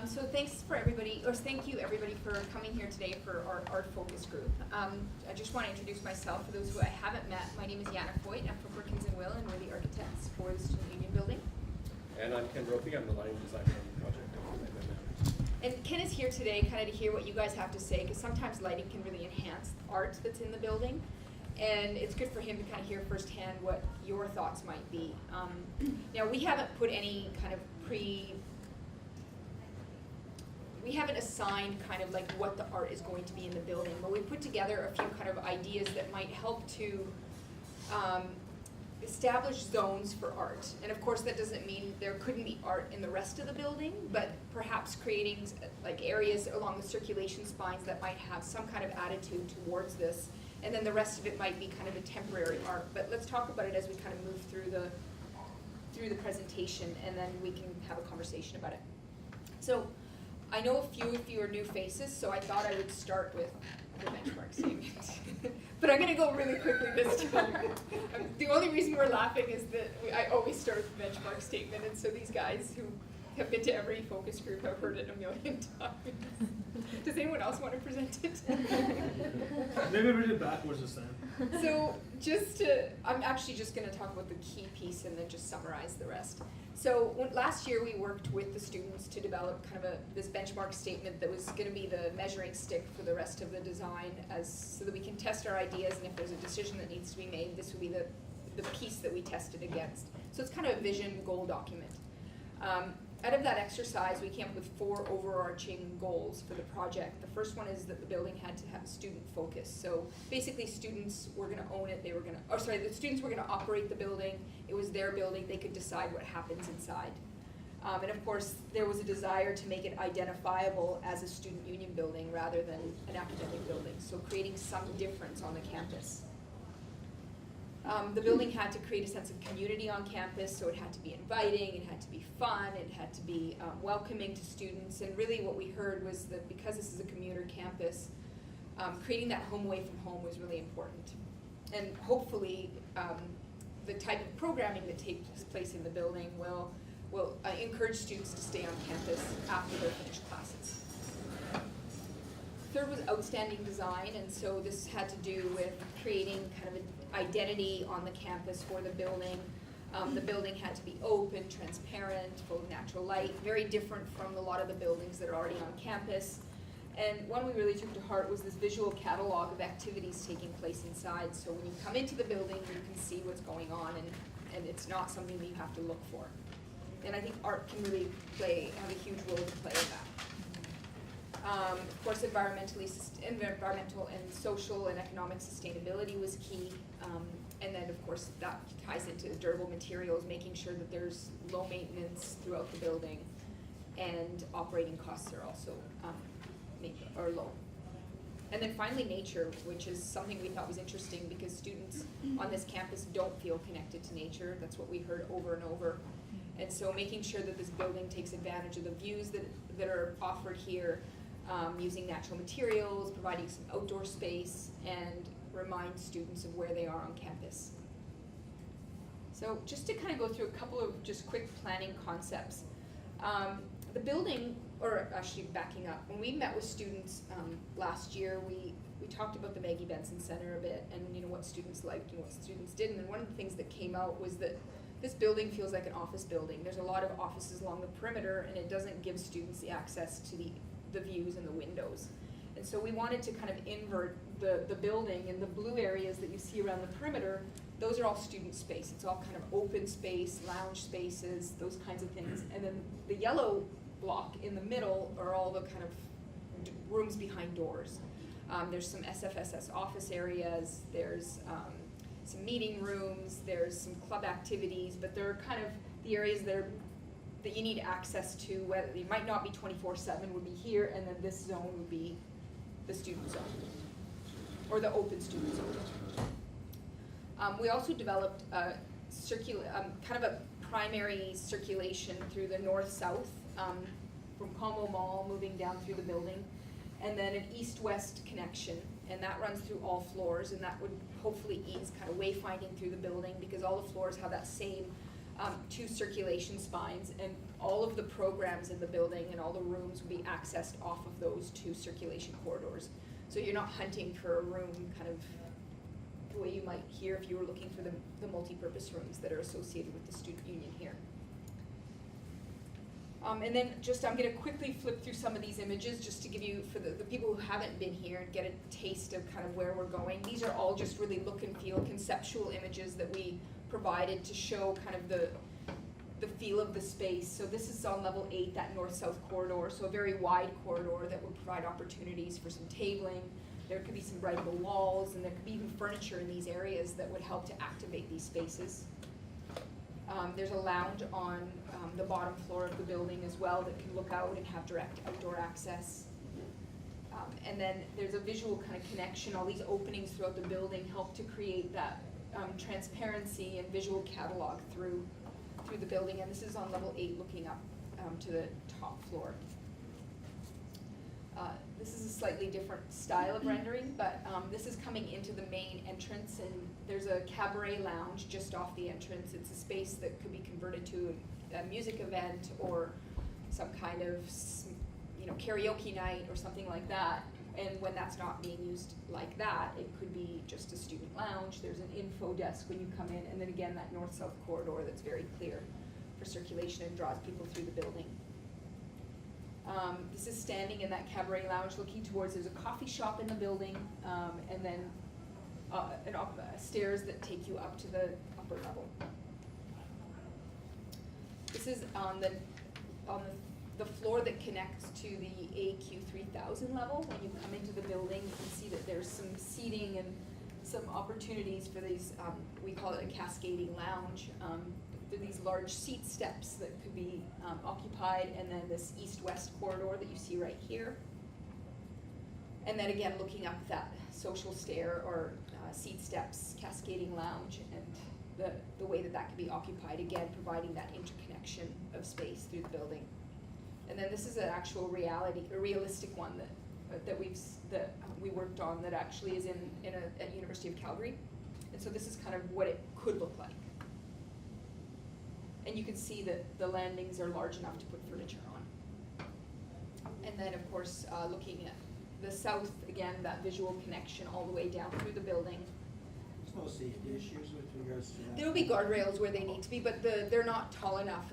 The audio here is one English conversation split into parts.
So thank you everybody for coming here today for our art focus group. I just want to introduce myself for those who I haven't met. My name is Yana Foyt. I'm from Perkins & Will, and we're the architects for the Student Union Building. And I'm Ken Ropey. I'm the lighting designer on the project. And Ken is here today kind of to hear what you guys have to say, because sometimes lighting can really enhance the art that's in the building. And it's good for him to kind of hear firsthand what your thoughts might be. Now, we haven't put any kind of we haven't assigned kind of like what the art is going to be in the building, but we put together a few kind of ideas that might help to establish zones for art. And of course that doesn't mean there couldn't be art in the rest of the building, but perhaps creating like areas along the circulation spines that might have some kind of attitude towards this, and then the rest of it might be kind of a temporary art. But let's talk about it as we kind of move through the presentation, and then we can have a conversation about it. So I know a few of you are new faces, so I thought I would start with the benchmark statement. But I'm going to go really quickly this time. The only reason we're laughing is that I always start with the benchmark statement, and so these guys who have been to every focus group have heard it a million times. Does anyone else want to present it? Maybe read it backwards this time. So I'm actually just going to talk about the key piece and then just summarize the rest. So last year we worked with the students to develop kind of this benchmark statement that was going to be the measuring stick for the rest of the design, so that we can test our ideas, and if there's a decision that needs to be made, this would be the piece that we tested against. So it's kind of a vision goal document. Out of that exercise, we came up with 4 overarching goals for the project. The first one is that the building had to have student focus. So basically students were going to own it, the students were going to operate the building. It was their building, they could decide what happens inside. And of course, there was a desire to make it identifiable as a student union building rather than an academic building, so creating some difference on the campus. The building had to create a sense of community on campus, so it had to be inviting, it had to be fun, it had to be welcoming to students, and really what we heard was that because this is a commuter campus, creating that home away from home was really important. And hopefully, the type of programming that takes place in the building will encourage students to stay on campus after they're finished classes. Third was outstanding design, and so this had to do with creating kind of an identity on the campus for the building. The building had to be open, transparent, full of natural light, very different from a lot of the buildings that are already on campus. And one we really took to heart was this visual catalog of activities taking place inside. So when you come into the building, you can see what's going on, and it's not something that you have to look for. And I think art can really have a huge role to play in that. Of course, environmental and social and economic sustainability was key. And then, of course, that ties into durable materials, making sure that there's low maintenance throughout the building, and operating costs are also low. And then finally, nature, which is something we thought was interesting because students on this campus don't feel connected to nature. That's what we heard over and over. And so making sure that this building takes advantage of the views that are offered here, using natural materials, providing some outdoor space, and remind students of where they are on campus. So just to kind of go through a couple of just quick planning concepts. The building, or actually backing up, when we met with students last year, we talked about the Maggie Benson Center a bit, and what students liked and what students didn't. And one of the things that came out was that this building feels like an office building. There's a lot of offices along the perimeter, and it doesn't give students the access to the views and the windows. And so we wanted to kind of invert the building, and the blue areas that you see around the perimeter, those are all student space. It's all kind of open space, lounge spaces, those kinds of things. And then the yellow block in the middle are all the kind of rooms behind doors. There's some SFSS office areas, there's some meeting rooms, there's some club activities, but they're kind of the areas that you need access to, whether you might not be 24/7 would be here, and then this zone would be the student zone, or the open student zone. We also developed a kind of a primary circulation through the north-south, from Como Mall moving down through the building, and then an east-west connection, and that runs through all floors, and that would hopefully ease kind of wayfinding through the building, because all the floors have that same 2 circulation spines, and all of the programs in the building and all the rooms will be accessed off of those 2 circulation corridors. So you're not hunting for a room kind of the way you might hear if you were looking for the multi-purpose rooms that are associated with the student union here. And then just I'm going to quickly flip through some of these images just to give you, for the people who haven't been here, and get a taste of kind of where we're going. These are all just really look and feel conceptual images that we provided to show kind of the feel of the space. So this is on level 8, that north-south corridor, so a very wide corridor that would provide opportunities for some tabling. There could be some writable walls, and there could be even furniture in these areas that would help to activate these spaces. There's a lounge on the bottom floor of the building as well that can look out and have direct outdoor access. And then there's a visual kind of connection. All these openings throughout the building help to create that transparency and visual catalog through the building. And this is on level 8 looking up to the top floor. This is a slightly different style of rendering, but this is coming into the main entrance, and there's a cabaret lounge just off the entrance. It's a space that could be converted to a music event or some kind of, karaoke night or something like that. And when that's not being used like that, it could be just a student lounge. There's an info desk when you come in, and then again that north-south corridor that's very clear for circulation and draws people through the building. This is standing in that cabaret lounge looking towards, there's a coffee shop in the building, and then stairs that take you up to the upper level. This is on the floor that connects to the AQ 3000 level. When you come into the building, you can see that there's some seating and some opportunities for these, we call it a cascading lounge. There are these large seat steps that could be occupied, and then this east-west corridor that you see right here. And then again, looking up that social stair or seat steps, cascading lounge, and the way that could be occupied, again, providing that interconnection of space through the building. And then this is an actual realistic one that we worked on that actually is at University of Calgary. And so this is kind of what it could look like. And you can see that the landings are large enough to put furniture on. And then, of course, looking at the south, again, that visual connection all the way down through the building. There's no safety issues with regards to that? There will be guardrails where they need to be, but they're not tall enough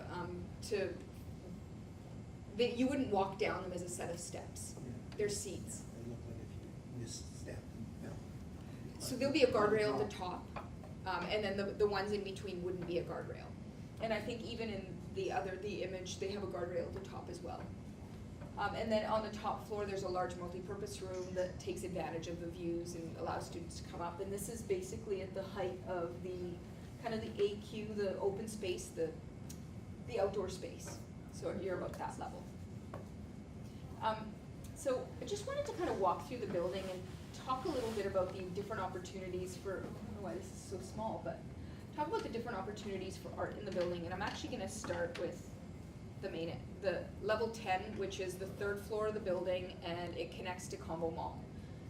you wouldn't walk down them as a set of steps. Yeah. They're seats. They look like if you misstep and fell. So there'll be a guardrail at the top, and then the ones in between wouldn't be a guardrail. And I think even in the image, they have a guardrail at the top as well. And then on the top floor, there's a large multi-purpose room that takes advantage of the views and allows students to come up. And this is basically at the height of the AQ, the open space, the outdoor space. So you're about that level. So I just wanted to kind of walk through the building and talk a little bit about the different opportunities for, I don't know why this is so small, but talk about the different opportunities for art in the building. And I'm actually going to start with the level 10, which is the 3rd floor of the building, and it connects to Combo Mall.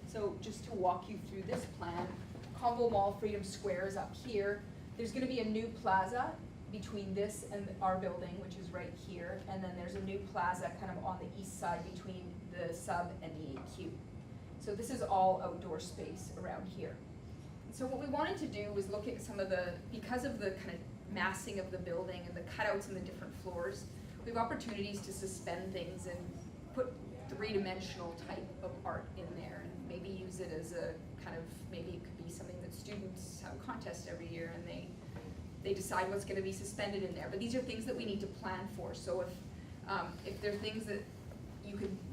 So just to walk you through this plan, Combo Mall Freedom Square is up here. There's going to be a new plaza between this and our building, which is right here, and then there's a new plaza kind of on the east side between the sub and the AQ. So this is all outdoor space around here. And so what we wanted to do was look at some of because of the kind of massing of the building and the cutouts in the different floors, we have opportunities to suspend things and put 3-dimensional type of art in there, and maybe use it as a kind of, maybe it could be something that students have a contest every year and they decide what's going to be suspended in there. But these are things that we need to plan for. So if there are things that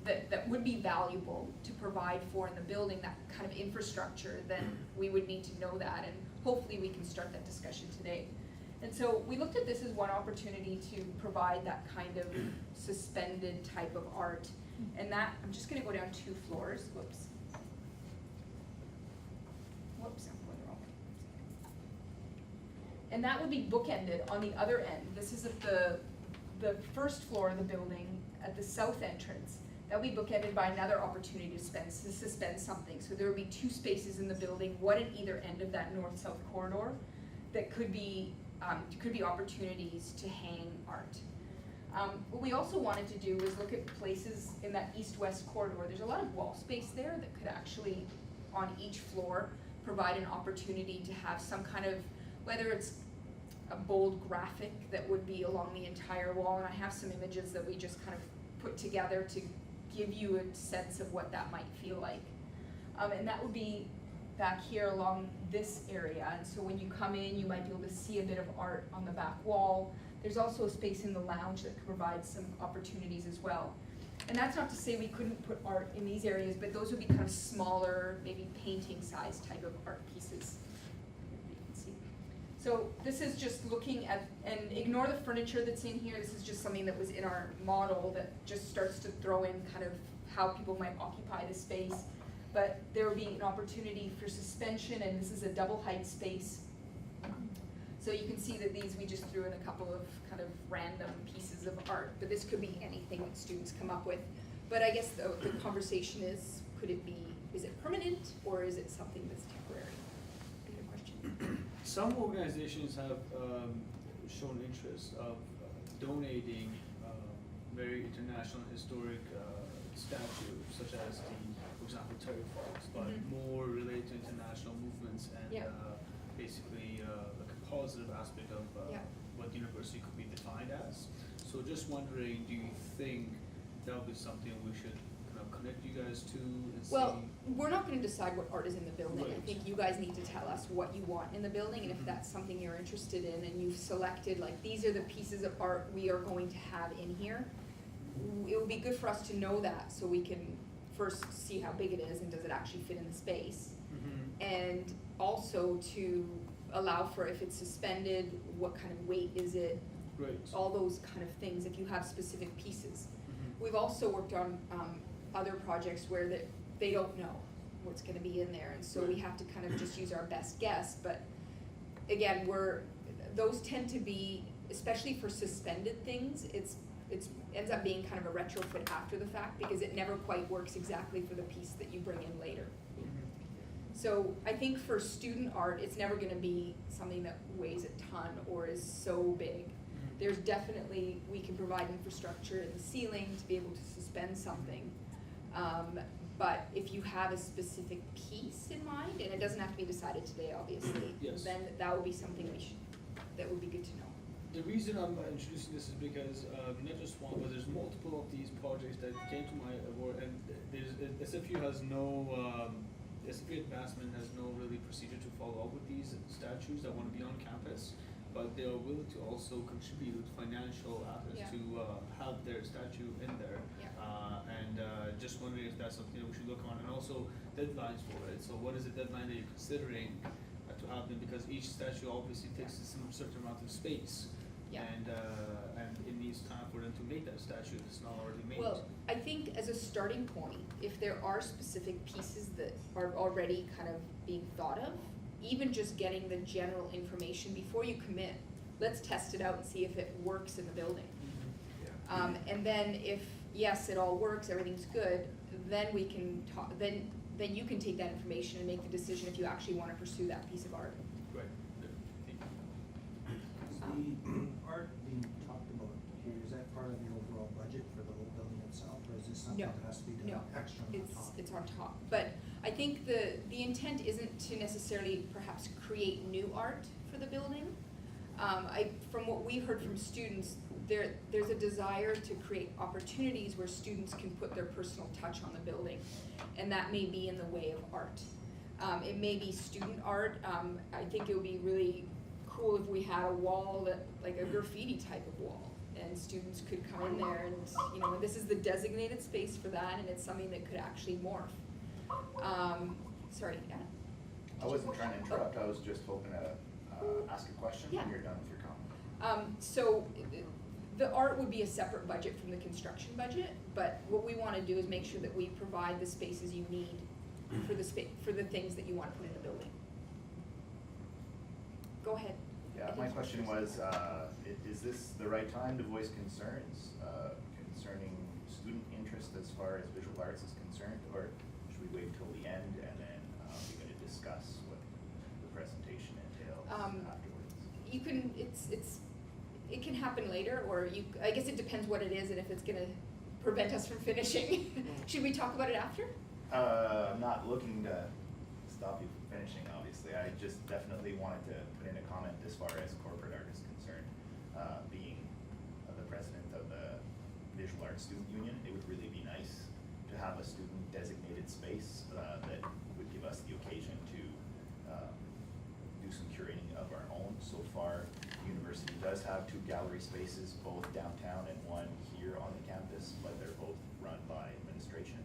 that would be valuable to provide for in the building, that kind of infrastructure, then we would need to know that, and hopefully we can start that discussion today. And so we looked at this as one opportunity to provide that kind of suspended type of art. And that, I'm just going to go down 2 floors. Whoops, I'm going wrong. And that would be bookended on the other end. This is at the 1st floor of the building at the south entrance. That would be bookended by another opportunity to suspend something. So there would be 2 spaces in the building, one at either end of that north-south corridor, that could be could be opportunities to hang art. What we also wanted to do was look at places in that east-west corridor. There's a lot of wall space there that could actually, on each floor, provide an opportunity to have some kind of, whether it's a bold graphic that would be along the entire wall, and I have some images that we just kind of put together to give you a sense of what that might feel like. And that would be back here along this area, and so when you come in, you might be able to see a bit of art on the back wall. There's also a space in the lounge that could provide some opportunities as well. And that's not to say we couldn't put art in these areas, but those would be kind of smaller, maybe painting size type of art pieces. You can see. So this is just looking at, and ignore the furniture that's in here, this is just something that was in our model that just starts to throw in kind of how people might occupy the space. But there will be an opportunity for suspension, and this is a double height space. So you can see that these, we just threw in a couple of kind of random pieces of art, but this could be anything that students come up with. But I guess the conversation is, is it permanent, or is it something that's temporary? Good question. Some organizations have shown interest of donating very international historic statues, such as for example, Terry Fox, but more related to international movements and basically like a positive aspect of what the university could be defined as. So just wondering, do you think that would be something we should kind of connect you guys to and see? Well, we're not going to decide what art is in the building. Right. I think you guys need to tell us what you want in the building, and if that's something you're interested in, and you've selected, like, these are the pieces of art we are going to have in here, it would be good for us to know that, so we can first see how big it is and does it actually fit in the space, and also to allow for, if it's suspended, what kind of weight is it, Right. all those kind of things, if you have specific pieces. We've also worked on other projects where they don't know what's going to be in there, and so we have to kind of just use our best guess. But again, those tend to be, especially for suspended things, it ends up being kind of a retrofit after the fact, because it never quite works exactly for the piece that you bring in later. So I think for student art, it's never going to be something that weighs a ton or is so big. There's definitely, we can provide infrastructure in the ceiling to be able to suspend something. But if you have a specific piece in mind, and it doesn't have to be decided today, obviously, Yes. then that would be something that would be good to know. The reason I'm introducing this is because not just one, but there's multiple of these projects that came to my work, and there's SFU has no SFU advancement has no really procedure to follow up with these statues that want to be on campus, but they are willing to also contribute with financial assets to have their statue in there. And just wondering if that's something that we should look on, and also deadlines for it. So what is the deadline that you're considering to have them? Because each statue obviously takes some certain amount of space. And it needs time for them to make that statue that's not already made. Well, I think as a starting point, if there are specific pieces that are already kind of being thought of, even just getting the general information before you commit, let's test it out and see if it works in the building. And then if, yes, it all works, everything's good, then we can talk, then you can take that information and make the decision if you actually want to pursue that piece of art. Right. Good. Thank you. Is the art being talked about here, is that part of the overall budget for the whole building itself, or is this something No. that has to be done extra on top? It's on top. But I think the intent isn't to necessarily perhaps create new art for the building. From what we heard from students, there's a desire to create opportunities where students can put their personal touch on the building, and that may be in the way of art. It may be student art. I think it would be really cool if we had a wall that, like a graffiti type of wall, and students could come in there and, this is the designated space for that, and it's something that could actually morph. Sorry, Anna? I wasn't trying to interrupt, I was just hoping to ask a question when you're done with your comment. So the art would be a separate budget from the construction budget, but what we want to do is make sure that we provide the spaces you need for the things that you want to put in the building. Go ahead. Yeah, my question was, is this the right time to voice concerns concerning student interest as far as visual arts is concerned, or should we wait till the end and then we're going to discuss what the presentation entails afterwards? you can, it can happen later, or I guess it depends what it is and if it's gonna prevent us from finishing. Should we talk about it after? I'm not looking to stop you from finishing, obviously. I just definitely wanted to put in a comment as far as corporate art is concerned. Being the president of the Visual Arts Student Union, it would really be nice to have a student designated space that would give us the occasion to do some curating of our own. So far, the university does have 2 gallery spaces, both downtown and one here on the campus, but they're both run by administration.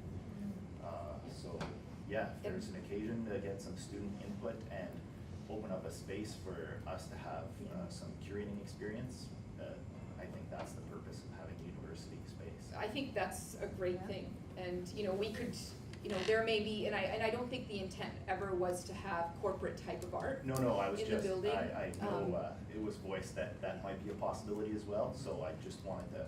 So yeah, if there's an occasion to get some student input and open up a space for us to have some curating experience, I think that's the purpose of having a university space. I think that's a great thing, and we could, there may be, and I don't think the intent ever was to have corporate type of art. No, I was in the just, building. I know it was voiced that might be a possibility as well, so I just wanted to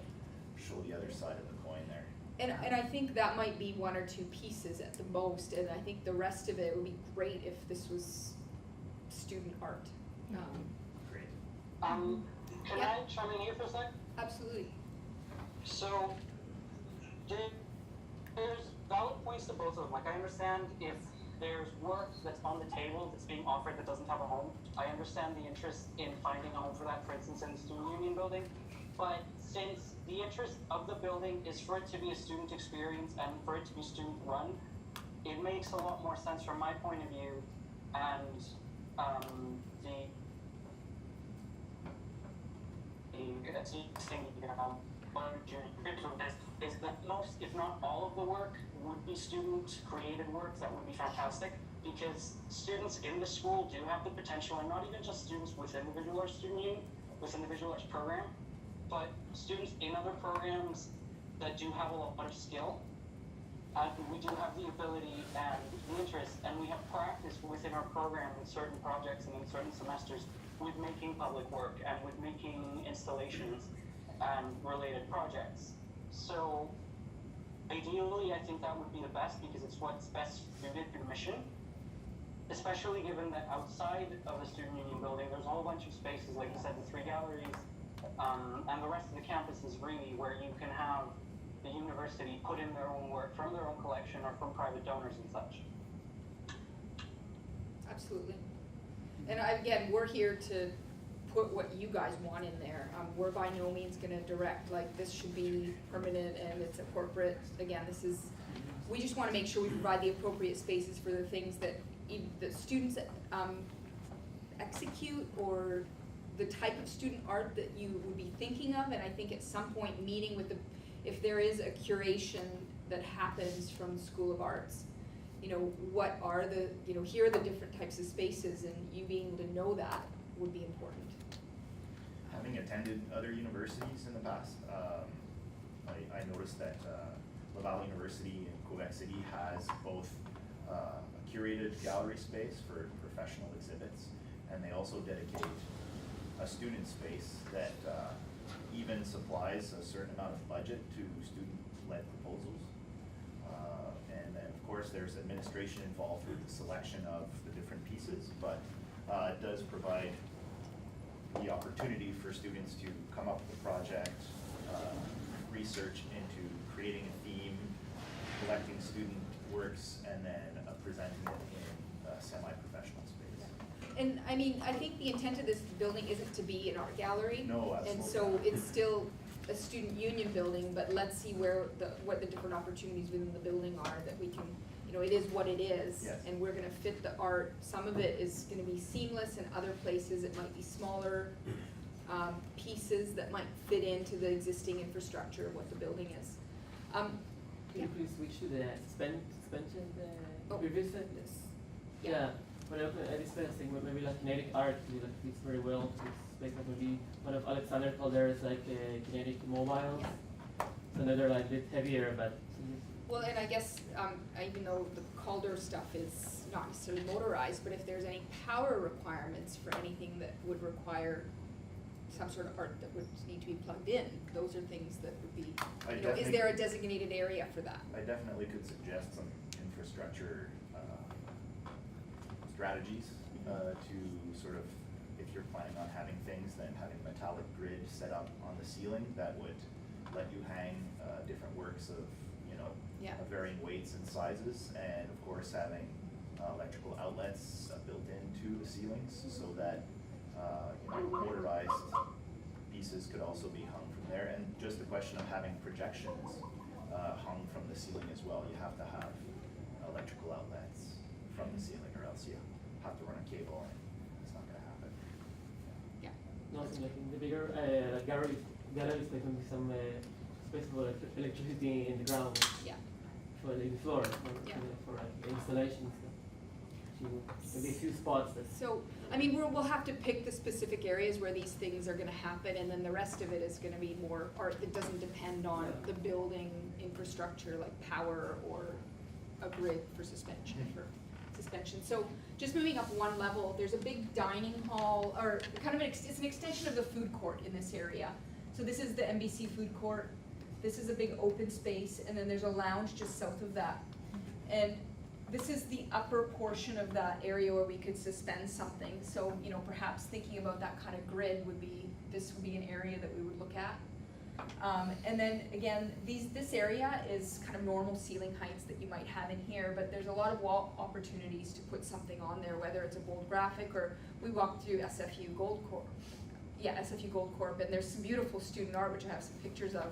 show the other side of the coin there. And I think that might be 1 or 2 pieces at the most, and I think the rest of it would be great if this was student art. Great. Can Yeah. I chime in here for a sec? Absolutely. So, there's valid points to both of them. Like, I understand if there's work that's on the table that's being offered that doesn't have a home. I understand the interest in finding a home for that, for instance, in the student union building. But since the interest of the building is for it to be a student experience and for it to be student run, it makes a lot more sense from my point of view, and is that most, if not all of the work would be student created works. That would be fantastic, because students in the school do have the potential, and not even just students within the Visual Arts Student Union, within the Visual Arts program, but students in other programs that do have a lot of skill. We do have the ability and the interest, and we have practice within our program in certain projects and in certain semesters with making public work and with making installations and related projects. So ideally, I think that would be the best, because it's what's best suited to the mission, especially given that outside of the student union building, there's a whole bunch of spaces, like you said, the 3 galleries, and the rest of the campus is really where you can have the university put in their own work from their own collection or from private donors and such. Absolutely. And again, we're here to put what you guys want in there. We're by no means gonna direct, like, this should be permanent and it's a corporate, again, we just wanna make sure we provide the appropriate spaces for the things that the students execute, or the type of student art that you would be thinking of. And I think at some point meeting with if there is a curation that happens from the School of Arts, what are here are the different types of spaces, and you being able to know that would be important. Having attended other universities in the past, I noticed that Laval University in Quebec City has both a curated gallery space for professional exhibits, and they also dedicate a student space that even supplies a certain amount of budget to student-led proposals. And then, of course, there's administration involved with the selection of the different pieces, but it does provide the opportunity for students to come up with a project, research into creating a theme, collecting student works, and then presenting it in a semi-professional space. And I mean, I think the intent of this building isn't to be an art gallery. No, absolutely. And so it's still a student union building, but let's see what the different opportunities within the building are that we can, it is what it is. Yes. And we're gonna fit the art. Some of it is gonna be seamless, and other places it might be smaller pieces that might fit into the existing infrastructure of what the building is. Can Yeah. you please switch to the suspension, Oh. previous set? Yeah. But I dispensing maybe like kinetic art, like fits very well. It's like maybe one of Alexander Calder's like kinetic mobiles. Yeah. It's another like bit heavier, but. Well, and I guess, even though the Calder stuff is not necessarily motorized, but if there's any power requirements for anything that would require some sort of art that would need to be plugged in, those are things that would be, is there a designated area for that? I definitely could suggest some infrastructure strategies to sort of if you're planning on having things, then having a metallic grid set up on the ceiling that would let you hang different works of, you know, Yeah. varying weights and sizes, and of course having electrical outlets built into the ceilings so that you know, motorized pieces could also be hung from there. And just the question of having projections hung from the ceiling as well. You have to have electrical outlets from the ceiling, or else you have to run a cable, and it's not going to happen. Yeah. No, I think like in the bigger galleries, there can be some space for electricity in the ground, Yeah. for the floor, Yeah. for like installations. Maybe a few spots that. So, I mean, we'll have to pick the specific areas where these things are gonna happen, and then the rest of it is gonna be more art that doesn't depend on Yeah. the building infrastructure, like power or a grid for suspension, So, just moving up one level, there's a big dining hall, or kind of it's an extension of the food court in this area. So this is the NBC food court, this is a big open space, and then there's a lounge just south of that. And this is the upper portion of that area where we could suspend something. So, you know, perhaps thinking about that kind of grid this would be an area that we would look at. And then again, this area is kind of normal ceiling heights that you might have in here, but there's a lot of wall opportunities to put something on there, whether it's a bold graphic, or we walked through SFU Gold Corp. Yeah, SFU Gold Corp, and there's some beautiful student art, which I have some pictures of,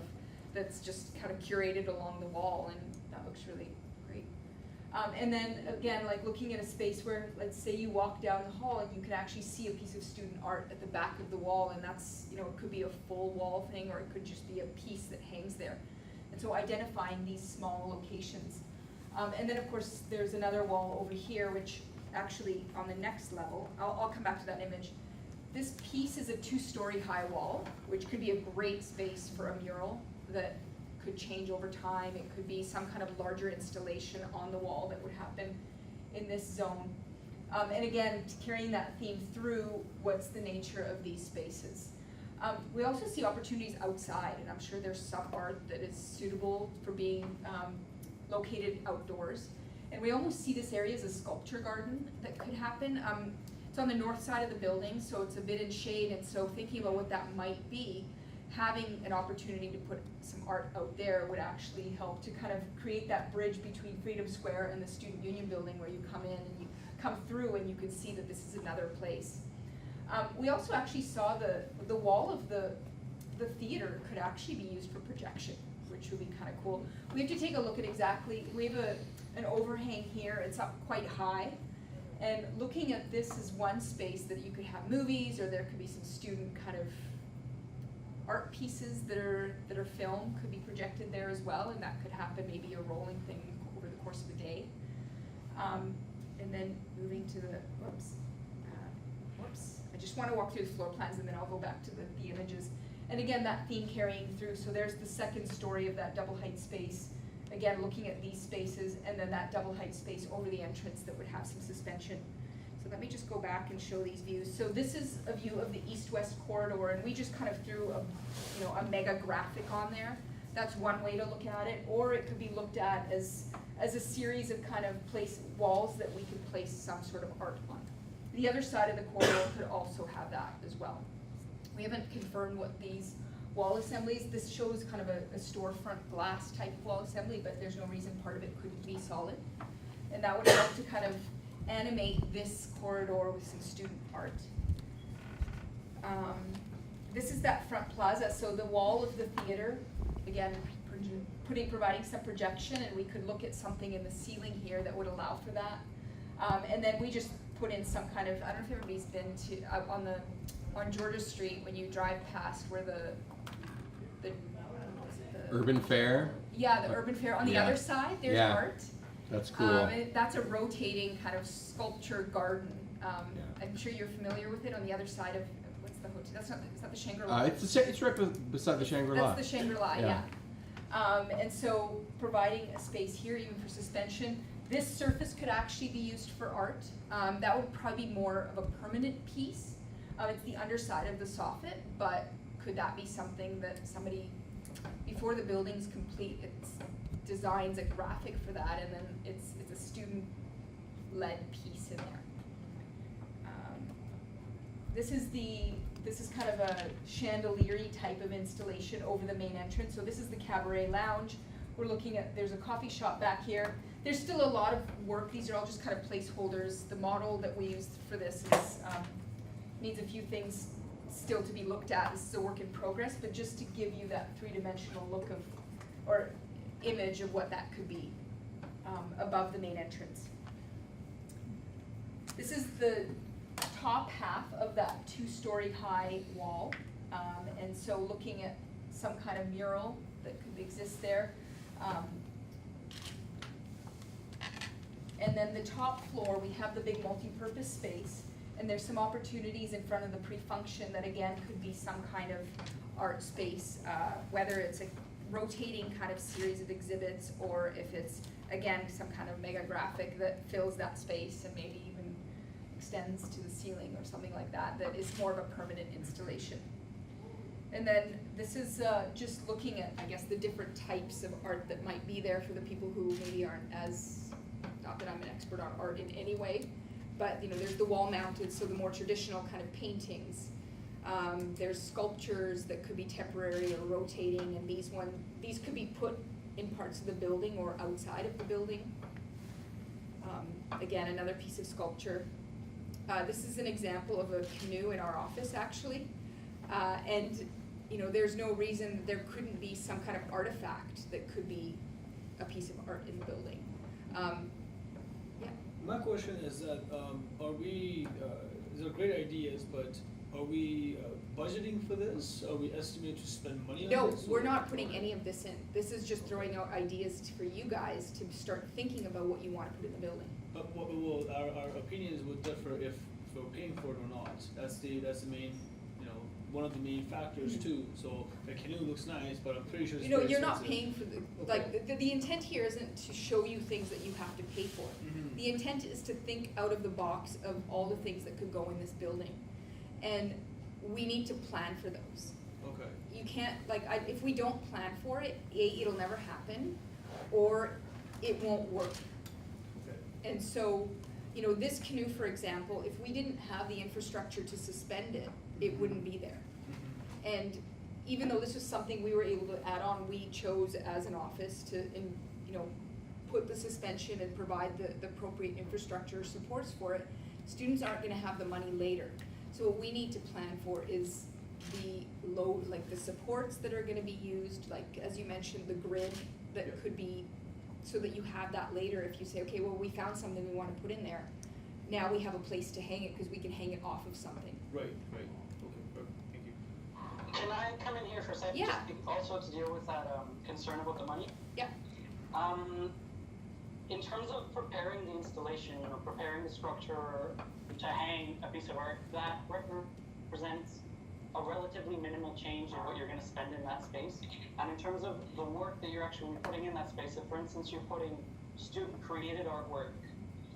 that's just kind of curated along the wall, and that looks really great. And then again, like looking at a space where, let's say you walk down the hall and you can actually see a piece of student art at the back of the wall, and that's, you know, it could be a full wall thing, or it could just be a piece that hangs there. And so identifying these small locations. And then of course, there's another wall over here, which actually on the next level, I'll come back to that image. This piece is a 2-story high wall, which could be a great space for a mural that could change over time. It could be some kind of larger installation on the wall that would happen in this zone. And again, carrying that theme through, what's the nature of these spaces? We also see opportunities outside, and I'm sure there's some art that is suitable for being located outdoors. And we almost see this area as a sculpture garden that could happen. It's on the north side of the building, so it's a bit in shade, and so thinking about what that might be, having an opportunity to put some art out there would actually help to kind of create that bridge between Freedom Square and the Student Union building, where you come in and you come through and you can see that this is another place. We also actually saw the wall of the theater could actually be used for projection, which would be kind of cool. We have to take a look at we have an overhang here, it's up quite high. And looking at this as one space that you could have movies, or there could be some student kind of art pieces that are filmed could be projected there as well, and that could happen, maybe a rolling thing over the course of a day. And then moving to the, I just want to walk through the floor plans, and then I'll go back to the images. And again, that theme carrying through, so there's the second story of that double height space. Again, looking at these spaces, and then that double height space over the entrance that would have some suspension. So let me just go back and show these views. So this is a view of the east-west corridor, and we just kind of threw a mega graphic on there. That's one way to look at it, or it could be looked at as a series of kind of walls that we could place some sort of art on. The other side of the corridor could also have that as well. We haven't confirmed what these wall assemblies, this shows kind of a storefront glass type wall assembly, but there's no reason part of it couldn't be solid. And that would help to kind of animate this corridor with some student art. This is that front plaza, so the wall of the theater, again, providing some projection, and we could look at something in the ceiling here that would allow for that. And then we just put in some kind of, I don't know if everybody's been to, on Georgia Street, when you drive past where the Urban Fair? Yeah, the Urban Fair. On the Yeah. other side, there's Yeah. art. That's cool. That's a rotating kind of sculpture garden. I'm sure you're familiar with it. On the other side of, what's the hotel? Is that the Shangri-La? It's right beside the Shangri-La. That's the Shangri-La, Yeah. And so providing a space here even for suspension. This surface could actually be used for art. That would probably be more of a permanent piece. It's the underside of the soffit, but could that be something that somebody, before the building's complete, designs a graphic for that, and then it's a student-led piece in there. this is kind of a chandelier-y type of installation over the main entrance. So this is the cabaret lounge. We're looking at, there's a coffee shop back here. There's still a lot of work. These are all just kind of placeholders. The model that we used for this is, needs a few things still to be looked at. This is a work in progress, but just to give you that three-dimensional look of, or image of what that could be above the main entrance. This is the top half of that 2-story high wall. And so looking at some kind of mural that could exist there. And then the top floor, we have the big multi-purpose space, and there's some opportunities in front of the pre-function that again could be some kind of art space, whether it's a rotating kind of series of exhibits or if it's, again, some kind of mega graphic that fills that space and maybe even extends to the ceiling or something like that, that is more of a permanent installation. And then this is just looking at, I guess, the different types of art that might be there for the people who maybe aren't as, not that I'm an expert on art in any way, but you know, there's the wall mounted, so the more traditional kind of paintings. There's sculptures that could be temporary or rotating, and these could be put in parts of the building or outside of the building. Again, another piece of sculpture. This is an example of a canoe in our office, actually. And you know, there's no reason that there couldn't be some kind of artifact that could be a piece of art in the building. Yeah. My question is that, are we, these are great ideas, but are we budgeting for this? Are we estimating to spend money on No, this? we're not putting any of this in. This is just throwing out ideas for you guys to start thinking about what you want to put in the building. But well, our opinions would differ if we're paying for it or not. That's the main, you know, one of the main factors too. So the canoe looks nice, but I'm pretty sure it's You know, very you're not expensive. paying for the, Okay. like, the intent here isn't to show you things that you have to pay for. Mhm. The intent is to think out of the box of all the things that could go in this building. And we need to plan for those. Okay. You can't, like, if we don't plan for it, it'll never happen, or it won't work. Okay. And so, you know, this canoe, for example, if we didn't have the infrastructure to suspend it, it wouldn't be there. Mhm. And even though this was something we were able to add on, we chose as an office to, you know, put the suspension and provide the appropriate infrastructure supports for it. Students aren't gonna have the money later. So what we need to plan for is the load, like the supports that are gonna be used, like, as you mentioned, the grid that Yeah. could be, so that you have that later if you say, okay, well, we found something we wanna put in there. Now we have a place to hang it, cause we can hang it off of something. Right. Okay. Perfect. Thank you. Can I come in here for a second? Yeah. Just also to deal with that concern about the money. Yeah. In terms of preparing the installation, you know, preparing the structure to hang a piece of art, that represents a relatively minimal change in what you're going to spend in that space. And in terms of the work that you're actually putting in that space, if for instance you're putting student-created artwork,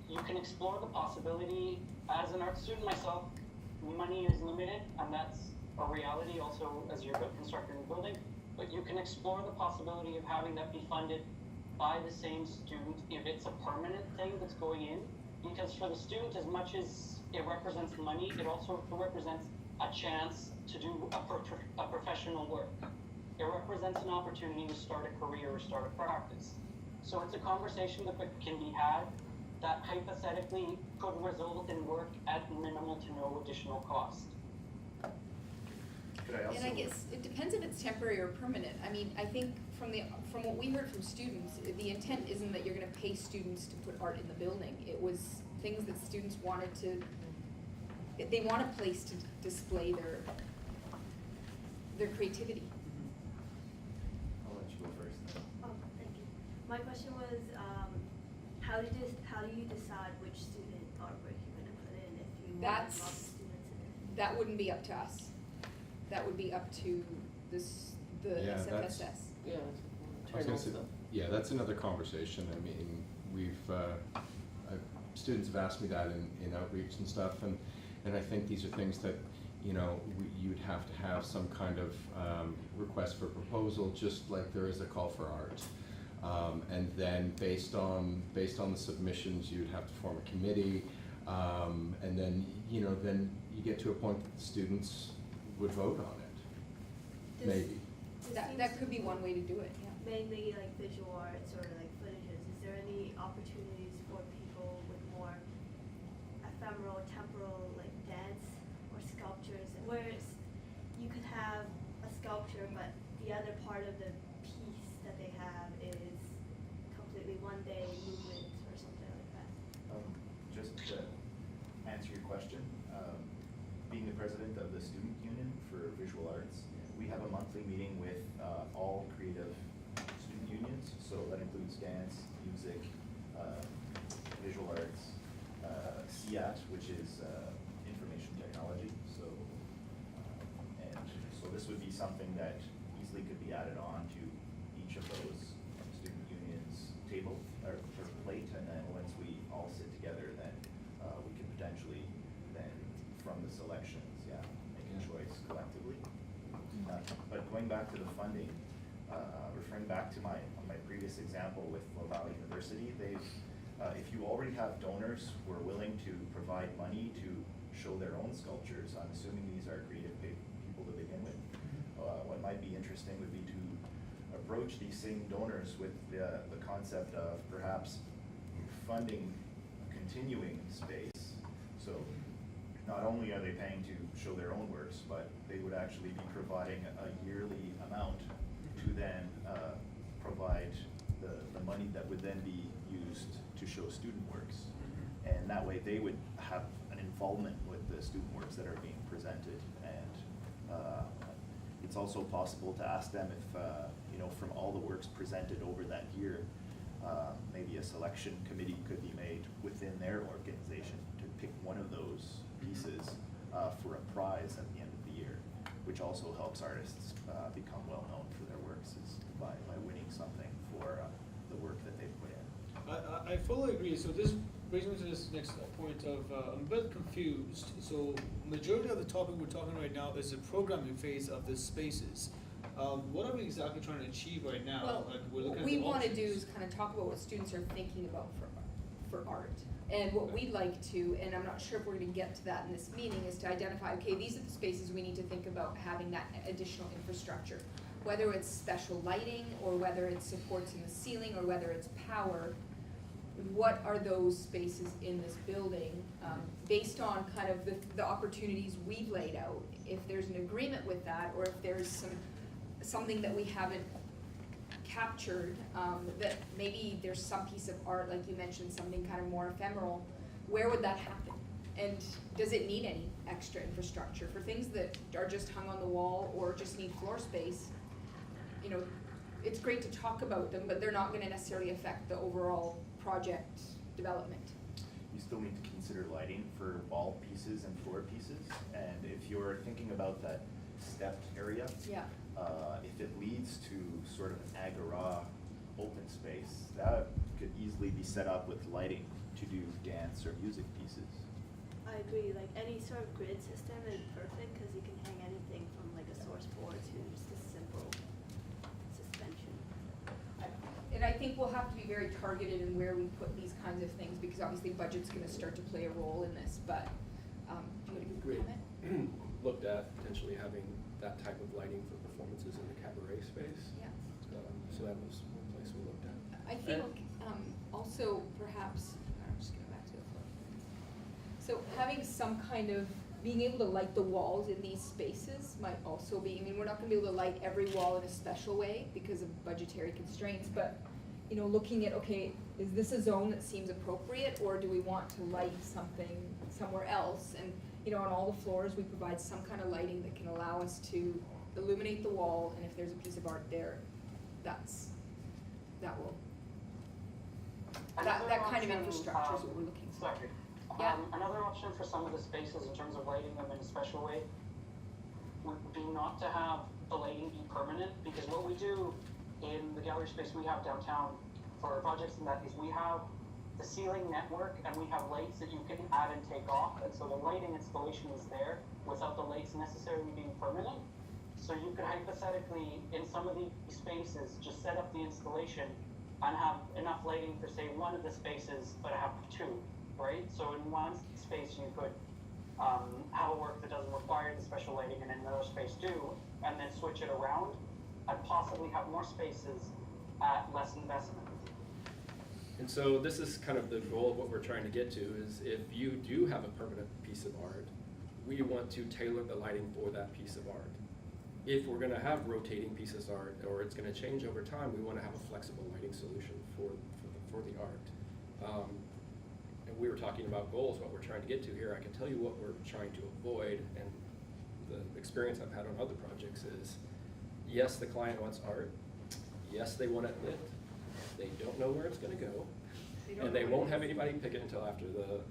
you can explore the possibility. As an art student myself, money is limited, and that's a reality also as you're constructing a building. But you can explore the possibility of having that be funded by the same student if it's a permanent thing that's going in. Because for the student, as much as it represents money, it also represents a chance to do a professional work. It represents an opportunity to start a career or start a practice. So it's a conversation that can be had that hypothetically could result in work at minimal to no additional cost. Could I also? And I guess it depends if it's temporary or permanent. I mean, I think from what we heard from students, the intent isn't that you're gonna pay students to put art in the building. It was things that students wanted to, they want a place to display their creativity. I'll let you go first. Oh, thank you. My question was, how do you decide which student artwork you're gonna put in if you want lots of students in it? That wouldn't be up to us. That would be up to the Yeah, SFSS. Yeah, I was internal gonna say, stuff. yeah, that's another conversation. I mean, students have asked me that in outreach and stuff, and I think these are things that, you know, you'd have to have some kind of request for proposal, just like there is a call for art. And then based on the submissions, you'd have to form a committee, and then, you know, then you get to a point that the students would vote on it, This- maybe. this That seems could be one way to do it, yeah. mainly like visual arts or like footages. Is there any opportunities for people with more ephemeral, temporal, like dance or sculptures, whereas you could have a sculpture, but the other part of the piece that they have is completely one day movement or something like that? Just to answer your question, being the president of the student union for visual arts, we have a monthly meeting with all creative student unions. So that includes dance, music, visual arts, CIAT, which is information technology. So, and so this would be something that easily could be added on to each of those student unions' table or plate, and then once we all sit together, then we can potentially then from the selections, make a choice collectively. But going back to the funding, referring back to my previous example with Low Valley University, they've if you already have donors who are willing to provide money to show their own sculptures, I'm assuming these are creative people to begin with. What might be interesting would be to approach these same donors with the concept of perhaps funding a continuing space. So not only are they paying to show their own works, but they would actually be providing a yearly amount to then provide the money that would then be used to show student works. And that way they would have an involvement with the student works that are being presented. And it's also possible to ask them if, from all the works presented over that year, maybe a selection committee could be made within their organization to pick one of those pieces for a prize at the end of the year, which also helps artists become well known for their works is by winning something for the work that they've put in. I fully agree. So this brings me to this next point of I'm a bit confused. So majority of the topic we're talking right now is the programming phase of the spaces. What are we exactly trying to achieve right now? Well, Like we're looking what at we the want to do options. is kind of talk about what students are thinking about for art. And what we'd like to, and I'm not sure if we're going to get to that in this meeting, is to identify, okay, these are the spaces we need to think about having that additional infrastructure. Whether it's special lighting, or whether it's supports in the ceiling, or whether it's power, what are those spaces in this building, based on kind of the opportunities we've laid out. If there's an agreement with that, or if there's something that we haven't captured, that maybe there's some piece of art, like you mentioned, something kind of more ephemeral, where would that happen? And does it need any extra infrastructure? For things that are just hung on the wall or just need floor space, it's great to talk about them, but they're not gonna necessarily affect the overall project development. You still need to consider lighting for wall pieces and floor pieces, and if you're thinking about that stepped area, Yeah. if it leads to sort of an agora open space, that could easily be set up with lighting to do dance or music pieces. I agree, like any sort of grid system is perfect because you can hang anything from like a source board to just a simple suspension. And I think we'll have to be very targeted in where we put these kinds of things, because obviously budget's gonna start to play a role in this, but, do you want to Great. comment? Looked at potentially having that type of lighting for performances in the cabaret space. Yeah. So that was one place we looked at. I think, also perhaps, I'm just going back to the floor. So having some kind of, being able to light the walls in these spaces might also be, we're not gonna be able to light every wall in a special way because of budgetary constraints, but, looking at, okay, is this a zone that seems appropriate, or do we want to light something somewhere else? And, on all the floors, we provide some kind of lighting that can allow us to illuminate the wall, and if there's a piece of art there, that kind of infrastructure is what we're looking for. Sorry. Yeah. Another option for some of the spaces in terms of lighting them in a special way would be not to have the lighting be permanent, because what we do in the gallery space we have downtown for our projects and that is we have the ceiling network and we have lights that you can add and take off, and so the lighting installation is there without the lights necessarily being permanent. So you could hypothetically, in some of these spaces, just set up the installation and have enough lighting for say one of the spaces, but have two, right? So in one space you could have a work that doesn't require the special lighting and another space do, and then switch it around, and possibly have more spaces at less investment. And so this is kind of the goal of what we're trying to get to, is if you do have a permanent piece of art, we want to tailor the lighting for that piece of art. If we're gonna have rotating pieces of art, or it's gonna change over time, we wanna have a flexible lighting solution for the art. And we were talking about goals, what we're trying to get to here. I can tell you what we're trying to avoid, and the experience I've had on other projects is, yes, the client wants art, yes, they want it lit, they don't know where it's gonna go, and they won't have anybody pick it until after the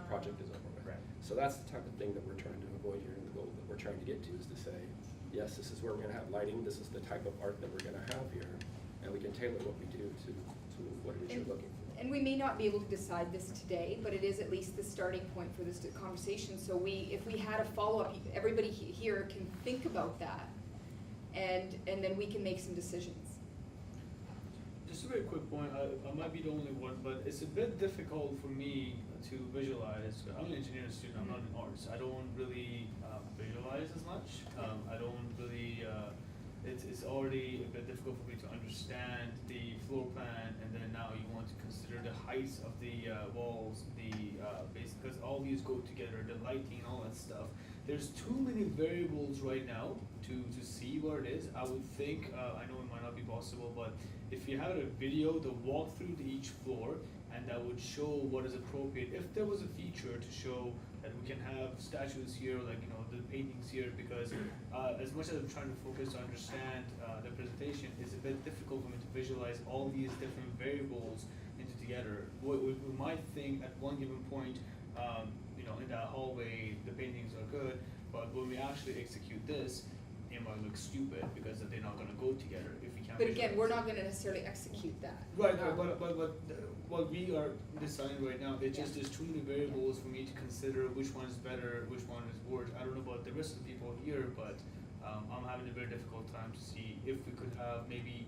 project is over with. Right. So that's the type of thing that we're trying to avoid here, and the goal that we're trying to get to is to say, yes, this is where we're gonna have lighting, this is the type of art that we're gonna have here, and we can tailor what we do to what it is you're looking for. And we may not be able to decide this today, but it is at least the starting point for this conversation. So if we had a follow-up, everybody here can think about that, and then we can make some decisions. Just a very quick point, I might be the only one, but it's a bit difficult for me to visualize. I'm an engineering student, I'm not in arts. I don't really visualize as much. I don't really, it's already a bit difficult for me to understand the floor plan, and then now you want to consider the heights of the walls, the base, because all these go together, the lighting, all that stuff. There's too many variables right now to see what it is. I would think, I know it might not be possible, but if you had a video, the walkthrough to each floor, and that would show what is appropriate. If there was a feature to show that we can have statues here, like, you know, the paintings here, because as much as I'm trying to focus to understand the presentation, it's a bit difficult for me to visualize all these different variables into together. We might think at one given point, you know, in that hallway, the paintings are good, but when we actually execute this, it might look stupid because they're not going to go together if we can't. But again, visualize we're it. not gonna necessarily execute that. Right, but what we are deciding right now, it's just there's too many variables for me to consider which one is better, which one is worse. I don't know about the rest of the people here, but I'm having a very difficult time to see if we could have maybe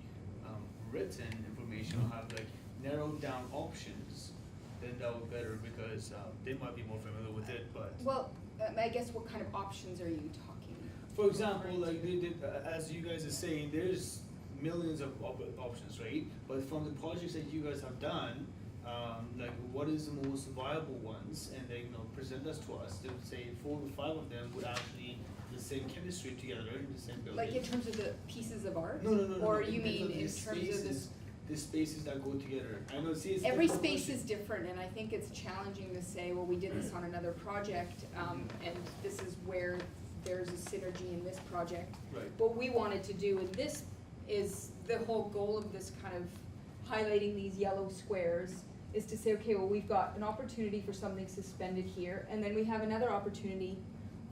written information or have like narrowed down options, then that would be better because they might be more familiar with it, but. Well, I guess what kind of options are you talking? For example, like they did, as you guys are saying, there's millions of options, right? But from the projects that you guys have done, like what is the most viable ones, and they, you know, present us to us. They would say 4 to 5 of them would actually the same chemistry together in the same building. Like in terms of the pieces of art? No. Or in you terms mean of in terms of this? the spaces that go together. I know. See, it's Every different space is questions. different, and I think it's challenging to say, well, we did this on another project, and this is where there's a synergy in this project. Right. What we wanted to do in this is, the whole goal of this kind of highlighting these yellow squares is to say, okay, well, we've got an opportunity for something suspended here, and then we have another opportunity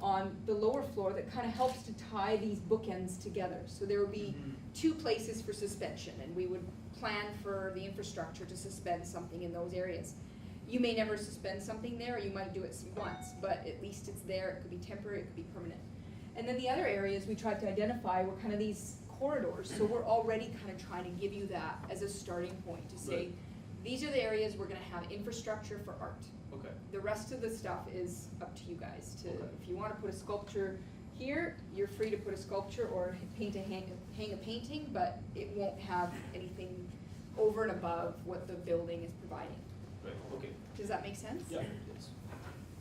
on the lower floor that kind of helps to tie these bookends together. So there would be 2 places for suspension, and we would plan for the infrastructure to suspend something in those areas. You may never suspend something there, or you might do it once, but at least it's there. It could be temporary, it could be permanent. And then the other areas we tried to identify were kind of these corridors. So we're already kind of trying to give you that as a starting point to say, Right. these are the areas we're gonna have infrastructure for art. Okay. The rest of the stuff is up to you guys to, Okay. if you wanna put a sculpture here, you're free to put a sculpture or hang a painting, but it won't have anything over and above what the building is providing. Right. Okay. Does that make sense? Yeah. Yes.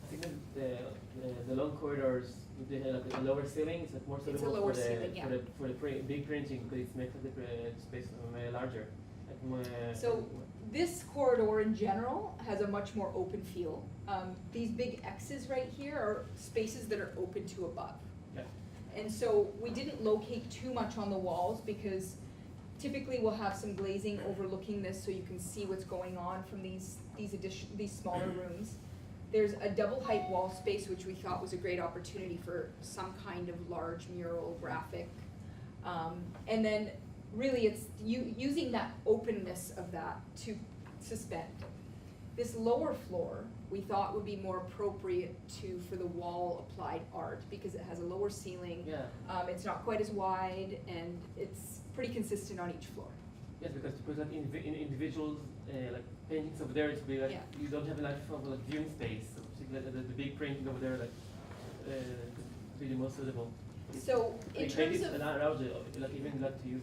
I think that the long corridors with the like a lower ceiling is like more It's a suitable lower for the ceiling, yeah. for the big printing because it makes the space larger. Like more, So this corridor in general has a much more open feel. These big X's right here are spaces that are open to above. Yeah. And so we didn't locate too much on the walls because typically we'll have some glazing overlooking this so you can see what's going on from these smaller rooms. There's a double height wall space which we thought was a great opportunity for some kind of large mural graphic. And then really it's using that openness of that to suspend. This lower floor we thought would be more appropriate for the wall applied art because it has a lower ceiling. Yeah. It's not quite as wide and it's pretty consistent on each floor. Yes, because to put like in individuals like paintings over there, it's be like Yeah. you don't have enough of like viewing space. So the big printing over there, like, could be the most suitable. So in Like, terms maybe of, an analogy, like even like to use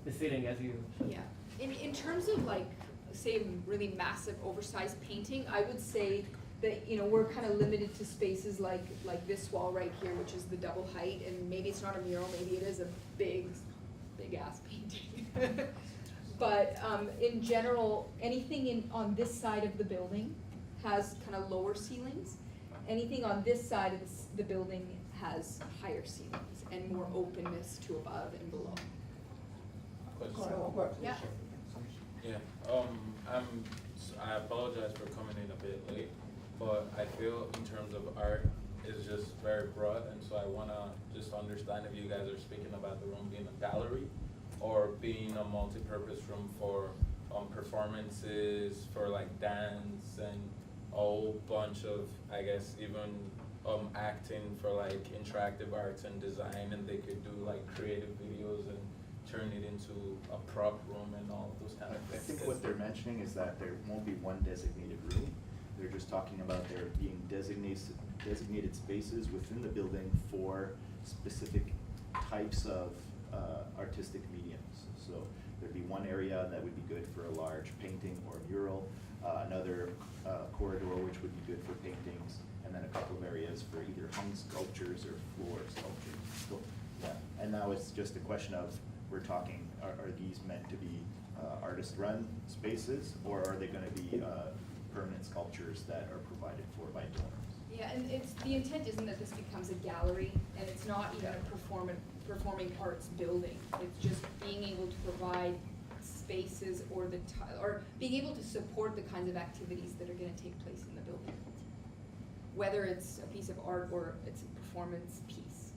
the ceiling as you showed. yeah, in terms of like, say, really massive oversized painting, I would say that, you know, we're kind of limited to spaces like this wall right here, which is the double height, and maybe it's not a mural, maybe it is a big ass painting. But in general, anything on this side of the building has kind of lower ceilings. Anything on this side of the building has higher ceilings and more openness to above and below. Yeah. Yeah, I apologize for coming in a bit late, but I feel in terms of art is just very broad, and so I wanna just understand if you guys are speaking about the room being a gallery or being a multi-purpose room for performances, for like dance and a whole bunch of, I guess, even acting for like interactive arts and design, and they could do like creative videos and turn it into a prop room and all of those kind of I things. think what they're mentioning is that there won't be one designated room. They're just talking about there being designated spaces within the building for specific types of artistic mediums. So there'd be one area that would be good for a large painting or mural, another corridor which would be good for paintings, and then a couple of areas for either hung sculptures or floor sculptures. So, yeah, and now it's just a question of, we're talking, are these meant to be artist-run spaces, or are they gonna be permanent sculptures that are provided for by donors? Yeah, and the intent isn't that this becomes a gallery, and it's not even a performing arts building. It's just being able to provide spaces or being able to support the kinds of activities that are gonna take place in the building. Whether it's a piece of art or it's a performance piece,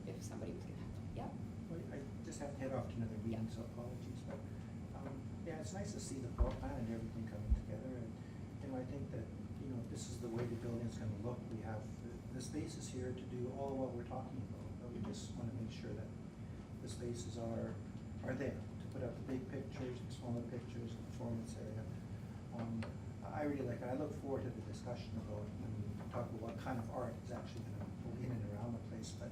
if somebody was gonna have to, yeah. Well, I just have to head off to another meeting, so apologies, but, yeah, it's nice to see the floor plan and everything coming together, and, you know, I think that, you know, this is the way the building's gonna look. We have the spaces here to do all what we're talking about, but we just wanna make sure that the spaces are there, to put up the big pictures, the smaller pictures, the performance area. I really like it. I look forward to the discussion about when we talk about what kind of art is actually gonna go in and around the place, but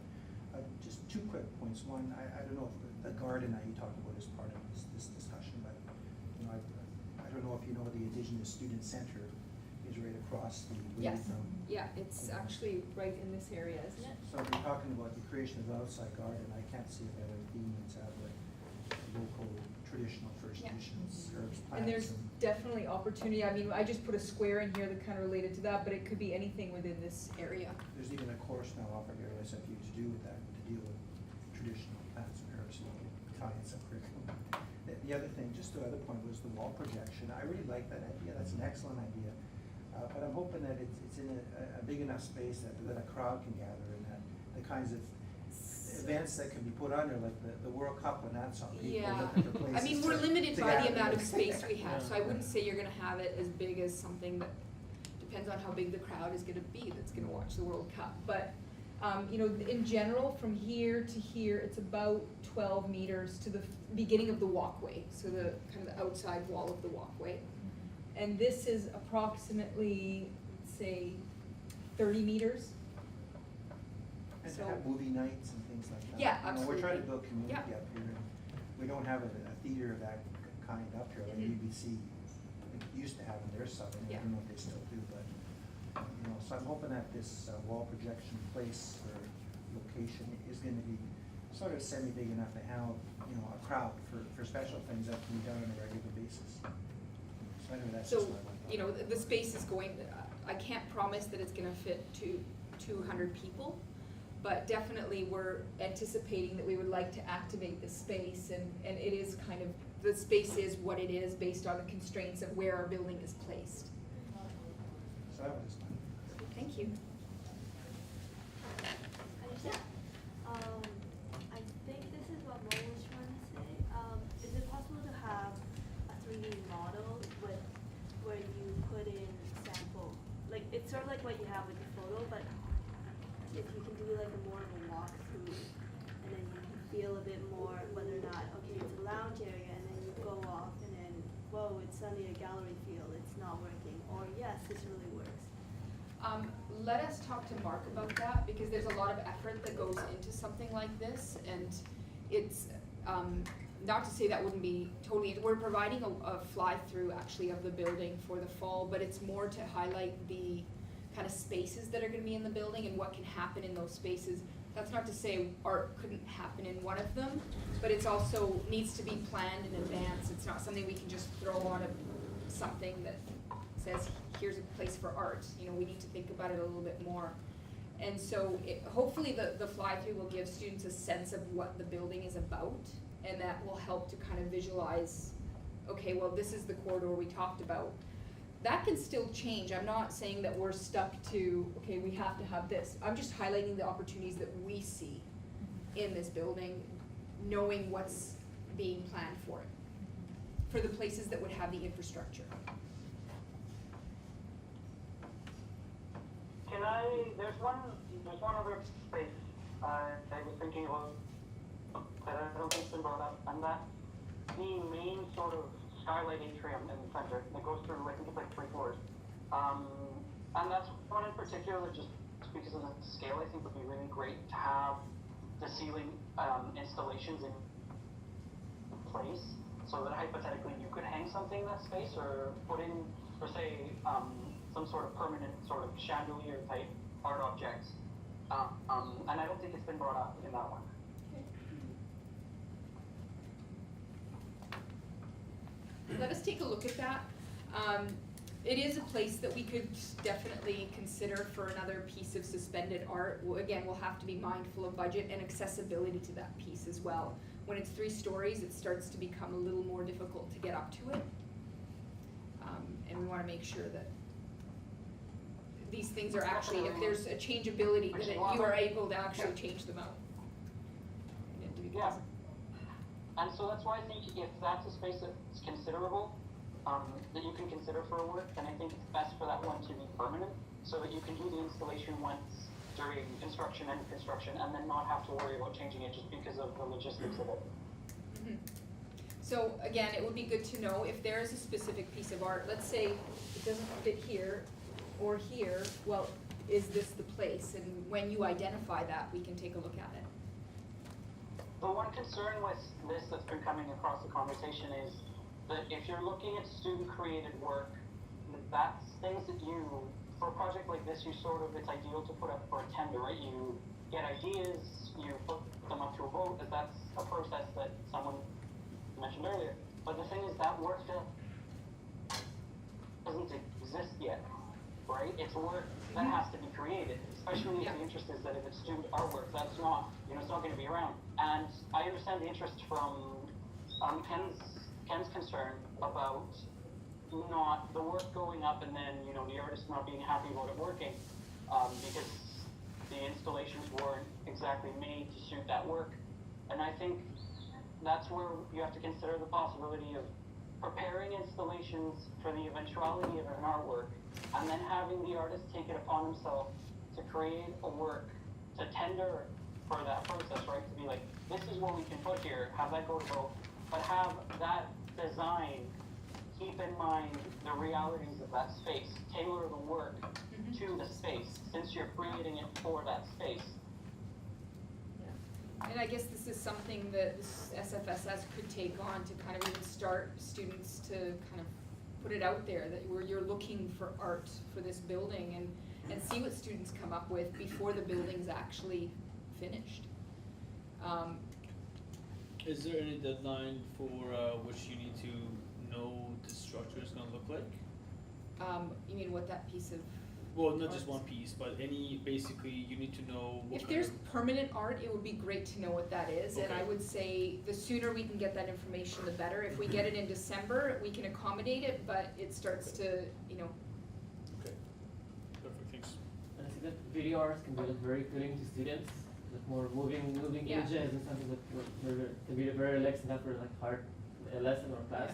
just two quick points. One, I don't know if the garden that you talked about is part of this discussion, but, you know, I don't know if you know the Indigenous Student Center is right across the way Yes, from. yeah, it's actually right in this area, isn't it? So we're talking about the creation of the outside garden. I can't see a better theme than to have like local traditional First Yeah. Nations herbs, plants. And there's definitely opportunity. I mean, I just put a square in here that kind of related to that, but it could be anything within this area. There's even a course now offered here, SFU, to do with that, to deal with traditional plants and herbs, so you can tie in some curriculum. The other thing, just the other point, was the wall projection. I really like that idea. That's an excellent idea. But I'm hoping that it's in a big enough space that a crowd can gather, and that the kinds of events that can be put on there, like the World Cup and that sort of people Yeah, looking for places I mean, we're to limited by the gather. amount of space we have, so I Yeah. wouldn't say you're gonna have it as big as something that depends on how big the crowd is gonna be that's gonna watch the World Cup. But, you know, in general, from here to here, it's about 12 meters to the beginning of the walkway, so the kind of the outside wall of the walkway. And this is approximately, let's say, 30 meters. And to So- have movie nights and things like that. Yeah, You know, we're trying to absolutely. build community Yeah. up here, and we don't have a theater of that kind up here, like Mhm. UBC, I think used to have in their southern, I Yeah. don't know if they still do, but, you know, so I'm hoping that this wall projection place or location is gonna be sort of semi-big enough to have, you know, a crowd for special things that can be done on a regular basis. So anyway, that's just So, my one thought. you know, the space is going, I can't promise that it's gonna fit to 200 people, but definitely we're anticipating that we would like to activate the space, and it is kind of, the space is what it is based on the constraints of where our building is placed. So that was just my. Thank you. I think this is what Mo was trying to say. Is it possible to have a 3D model with where you put in sample? Like, it's sort of like what you have with the photo, but if you can do like a more of a walkthrough, and then you can feel a bit more whether or not, okay, it's a lounge area, and then you go off, and then, whoa, it's suddenly a gallery feel, it's not working, or yes, this really works. Let us talk to Mark about that, because there's a lot of effort that goes into something like this, and it's, not to say that wouldn't be totally, we're providing a fly-through actually of the building for the fall, but it's more to highlight the kind of spaces that are gonna be in the building and what can happen in those spaces. That's not to say art couldn't happen in one of them, but it's also needs to be planned in advance. It's not something we can just throw on something that says, here's a place for art. You know, we need to think about it a little bit more. And so hopefully the fly-through will give students a sense of what the building is about, and that will help to kind of visualize, okay, well, this is the corridor we talked about. That can still change. I'm not saying that we're stuck to, okay, we have to have this. I'm just highlighting the opportunities that we see in this building, knowing what's being planned for it, for the places that would have the infrastructure. There's one other space I was thinking of that I don't think's been brought up, and that's the main sort of skylight atrium in the center that goes through, I think it's like 3 floors. And that's one in particular that just because of the scale, I think would be really great to have the ceiling installations in place, so that hypothetically you could hang something in that space, or put in, or say, some sort of permanent sort of chandelier type art objects. And I don't think it's been brought up in that one. Let us take a look at that. It is a place that we could definitely consider for another piece of suspended art. Again, we'll have to be mindful of budget and accessibility to that piece as well. When it's 3 stories, it starts to become a little more difficult to get up to it. And we want to make sure that these things are actually, if there's a changeability, that you are able to actually change them out. Yeah. And so that's why I think if that's a space that's considerable, that you can consider for a work, then I think it's best for that one to be permanent, so that you can do the installation once during construction, and then not have to worry about changing it just because of the logistics of it. Mm-hmm. So again, it would be good to know if there is a specific piece of art, let's say it doesn't fit here or here, well, is this the place? And when you identify that, we can take a look at it. The one concern with this that's been coming across the conversation is that if you're looking at student-created work, that's things that you, for a project like this, it's ideal to put up for a tender, right? You get ideas, you put them up to a vote, as that's a process that someone mentioned earlier. But the thing is, that work doesn't exist yet, right? It's work that has to be created, especially if the interest is that if it's student artwork, that's not, it's not going to be around. And I understand the interest from Ken's concern about not the work going up and then, the artist not being happy about it working, because the installations weren't exactly made to suit that work. And I think that's where you have to consider the possibility of preparing installations for the eventuality of an artwork, and then having the artist take it upon himself to create a work, to tender for that process, right? To be like, this is what we can put here, have that go to vote, but have that design keep in mind the realities of that space, tailor the work to the space, since you're creating it for that space. And I guess this is something that SFSS could take on to kind of even start students to kind of put it out there, that you're looking for art for this building, and see what students come up with before the building's actually finished. Is there any deadline for which you need to know the structure is going to look like? You mean what that piece of? Well, not just one piece, but basically you need to know what If there's permanent art, it would be great to know what that is, and I would say the sooner we can get that information, the better. If we get it in December, we can accommodate it, but it starts to, Okay, perfect, thanks. And I see that video arts can be very appealing to students, like more moving Yeah. images and something that can be very relaxing after hard lesson or class.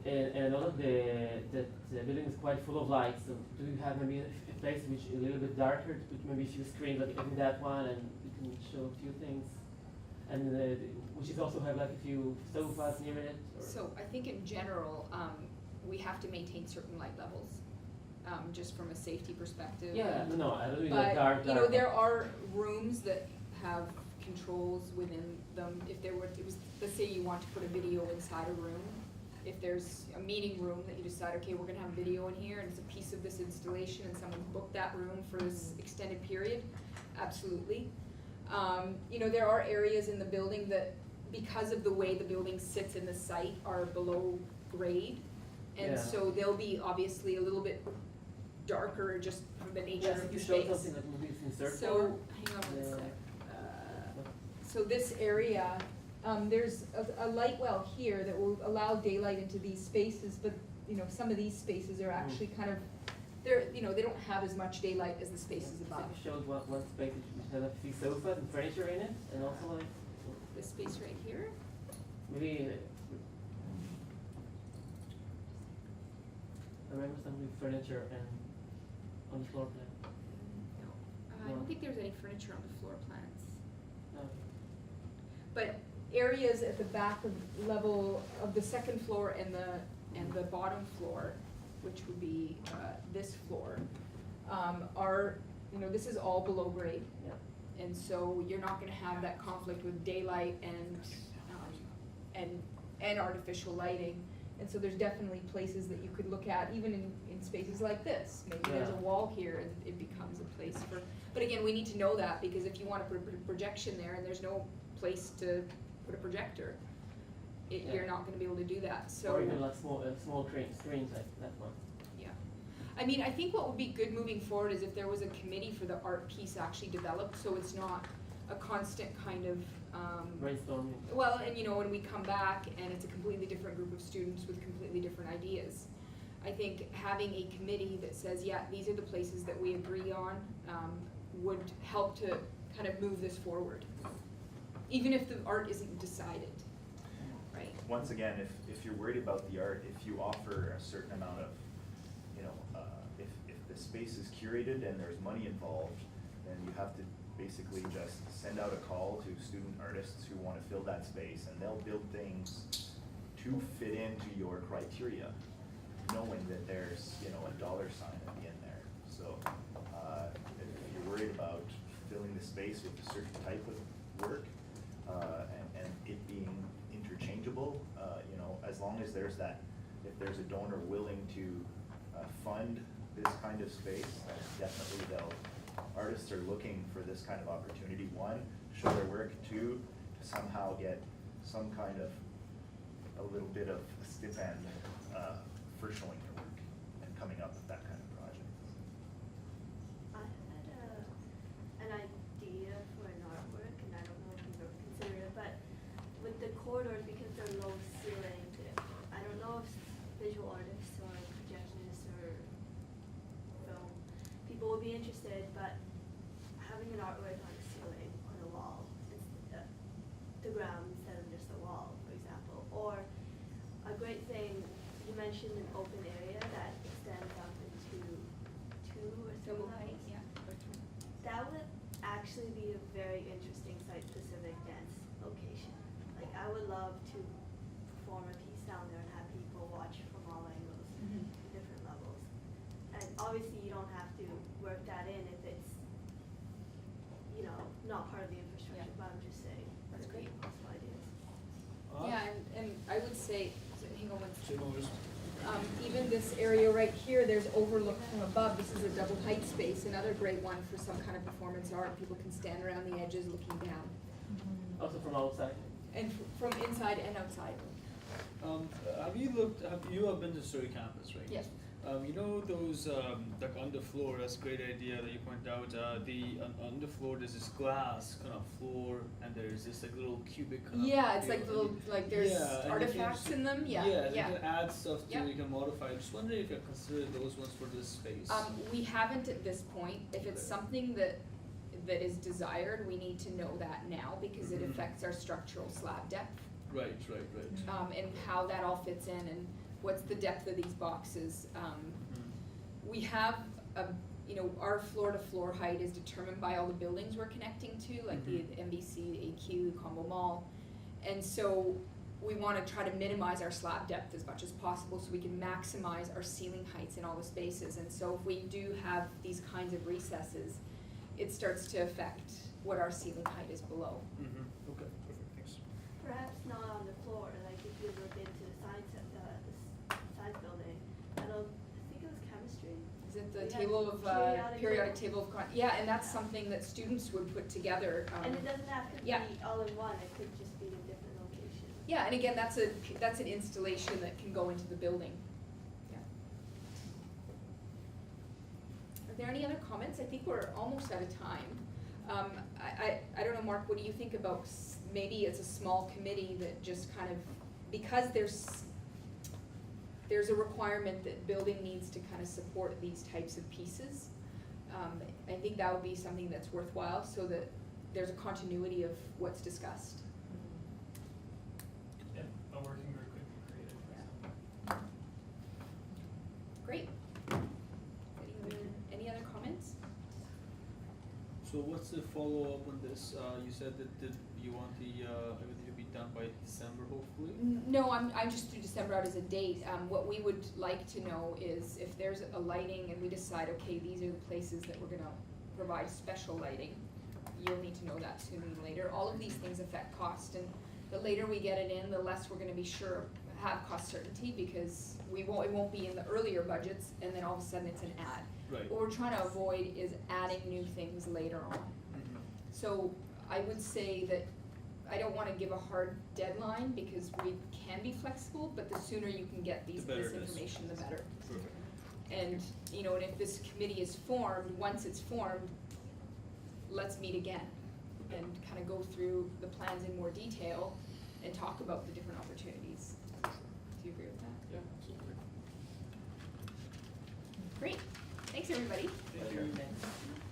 And all of the building is quite full of lights. So do you have maybe a place which is a little bit darker, to put maybe a few screens like in that one, and you can show a few things, and which is also have like a few sofas near it? Or? So I think in general, we have to maintain certain light levels. just from a safety perspective. Yeah, no, I don't mean But, like dark. you know, there are rooms that have controls within them. If there were, it was, let's say you want to put a video inside a room, if there's a meeting room that you decide, okay, we're gonna have video in here, and it's a piece of this installation, and someone booked that room for this extended period, absolutely. You know, there are areas in the building that, because of the way the building sits in the site, are below grade. And Yeah. so they'll be obviously a little bit darker just from the nature Yes, of if the you space. show something like moving in circle. So, hang on one Yeah. sec. So this area, there's a light well here that will allow daylight into these spaces, but, you know, some of these spaces are actually kind of, they're, you know, they don't have as much daylight as the spaces So above. it shows one space which has a few sofas and furniture in it, and also like This space right here, maybe I remember some with furniture and on the floor plan. I don't think there's any furniture on the floor plans. No. But areas at the back of level of the second floor and the bottom floor, which would be, this floor, are, you know, this is all below grade. Yeah. And so you're not gonna have that conflict with daylight and artificial lighting. And so there's definitely places that you could look at, even in spaces like this. Maybe there's a Yeah. wall here and it becomes a place for, but again, we need to know that, because if you wanna put a projection there and there's no place to put a projector, Yeah. you're not gonna be able to do that, so. Or even like small screens like that one. Yeah, I mean, I think what would be good moving forward is if there was a committee for the art piece actually developed, so it's not a constant kind of, Brainstorming. well, and you know, when we come back and it's a completely different group of students with completely different ideas. I think having a committee that says, yeah, these are the places that we agree on, would help to kind of move this forward. Even if the art isn't decided, right? Once again, if you're worried about the art, if you offer a certain amount of, you know, if the space is curated and there's money involved, then you have to basically just send out a call to student artists who wanna fill that space, and they'll build things to fit into your criteria, knowing that there's, you know, a dollar sign at the end there. So, if you're worried about filling the space with a certain type of work, and it being interchangeable, you know, as long as there's that, if there's a donor willing to fund this kind of space, then definitely artists are looking for this kind of opportunity, one, to show their work, two, to somehow get some kind of, a little bit of a stipend for showing their work and coming up with that kind of project. I had an idea for an artwork, and I don't know if you've ever considered it, but with the corridors, because they're low ceilinged, I don't know if visual artists or projectionists or film people would be interested, but having an artwork on the ceiling, on the wall, the ground instead of just the wall, for example, or a great thing, you mentioned an open area that extends up into 2 or 3 Double levels. height, yeah. That would actually be a very interesting site-specific dance location. Like, I would love to perform a piece down there and have people watch from all angles, Mhm. different levels. And obviously, you don't have to work that in if it's, you know, not part of the infrastructure, Yeah. but I'm just saying, That's there could be great. possible ideas. Yeah, and I would say, hang on one second. So, Even this area right here, there's overlook from above. This is a double height space, another great one for some kind of performance art. People can stand around the edges looking down. Also from outside. And from inside and outside. have you have been to Surrey campus, right? Yes. You know those, like underfloor, that's a great idea that you pointed out, the underfloor, there's this glass kind of floor, and there's this like little cubic kind of. Yeah, it's deal, like and little, like there's yeah, and you can artifacts just- in them, yeah, Yeah, yeah. you can add stuff to, Yep. you can modify, I'm just wondering if you considered those ones for this space. We haven't at this point. If it's something that is desired, we need to know that now, because it Mhm. affects our structural slab depth. Right. And how that all fits in and what's the depth of these boxes. We have our floor to floor height is determined by all the buildings we're connecting to, like the MBC, the AQ, the Combo Mall. And so we wanna try to minimize our slab depth as much as possible so we can maximize our ceiling heights in all the spaces. And so if we do have these kinds of recesses, it starts to affect what our ceiling height is below. Okay, perfect, thanks. Perhaps not on the floor, like if you look into the science building, I think it was chemistry. Is it the We had table of, periodic table of, yeah, and that's Yeah. something that students would put together. And it doesn't have to be yeah. all in one, it could just be in different locations. Yeah, and again, that's an installation that can go into the building. Yeah. Are there any other comments? I think we're almost out of time. I don't know, Mark, what do you think about maybe it's a small committee that just kind of, because there's a requirement that building needs to kind of support these types of pieces. I think that would be something that's worthwhile so that there's a continuity of what's discussed. Yeah, a working group could be created. Yeah. Great. Any other comments? So what's the follow-up on this? You said that you want the, everything to be done by December, hopefully? No, I'm just through December out as a date. What we would like to know is if there's a lighting and we decide, okay, these are the places that we're gonna provide special lighting, you'll need to know that sooner than later. All of these things affect cost, and the later we get it in, the less we're gonna be sure, have cost certainty, because it won't be in the earlier budgets, and then all of a sudden it's an ad. Right. What we're trying to avoid is adding new things later on. So I would say that I don't wanna give a hard deadline because we can be flexible, but the sooner you can get The better this it is. information, the better. Perfect. And, you know, and if this committee is formed, once it's formed, let's meet again and kind of go through the plans in more detail and talk about the different opportunities. Do you agree with that? Yeah, absolutely. Great, thanks everybody. Thank you.